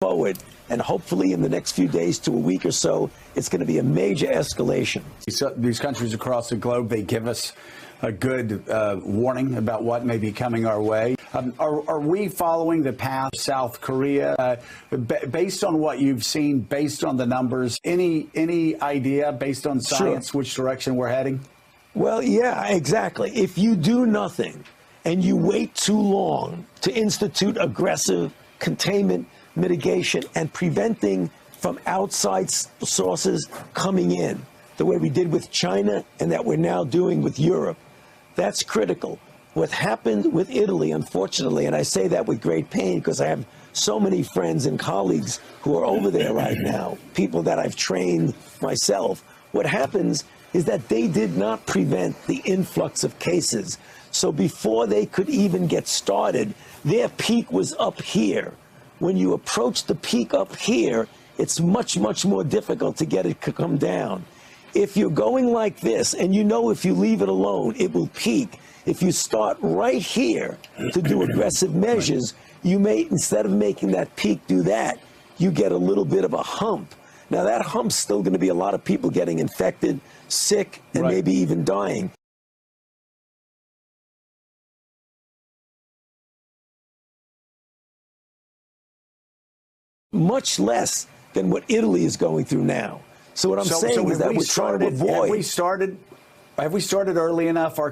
forward, and hopefully in the next few days to a week or so, it's going to be a major escalation. These countries across the globe, they give us a good warning about what may be coming our way. Are we following the path of South Korea? Based on what you've seen, based on the numbers, any idea based on science which direction we're heading? Well, yeah, exactly. If you do nothing and you wait too long to institute aggressive containment, mitigation, and preventing from outside sources coming in, the way we did with China and that we're now doing with Europe, that's critical. What happened with Italy, unfortunately, and I say that with great pain because I have so many friends and colleagues who are over there right now, people that I've trained myself. What happens is that they did not prevent the influx of cases. So before they could even get started, their peak was up here. When you approach the peak up here, it's much, much more difficult to get it to come down. If you're going like this, and you know if you leave it alone, it will peak. If you start right here to do aggressive measures, you may, instead of making that peak do that, you get a little bit of a hump. Now, that hump's still going to be a lot of people getting infected, sick, and maybe even dying. Much less than what Italy is going through now. So what I'm saying is that we're trying to avoid. Have we started early enough our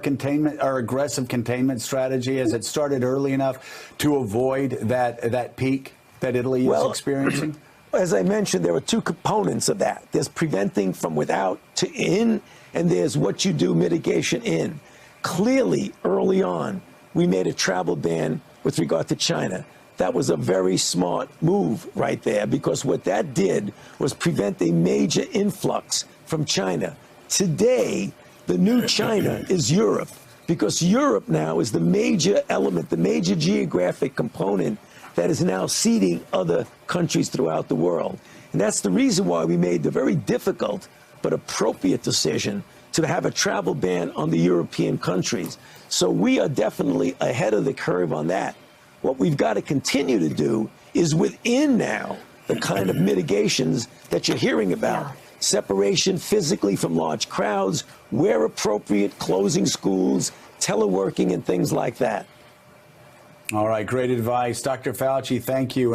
aggressive containment strategy? Has it started early enough to avoid that peak that Italy is experiencing? As I mentioned, there are two components of that. There's preventing from without to in, and there's what you do mitigation in. Clearly, early on, we made a travel ban with regard to China. That was a very smart move right there, because what that did was prevent a major influx from China. Today, the new China is Europe, because Europe now is the major element, the major geographic component that is now seeding other countries throughout the world. And that's the reason why we made the very difficult but appropriate decision to have a travel ban on the European countries. So we are definitely ahead of the curve on that. What we've got to continue to do is within now the kind of mitigations that you're hearing about. Separation physically from large crowds, where appropriate, closing schools, teleworking, and things like that. All right, great advice. Dr. Fauci, thank you.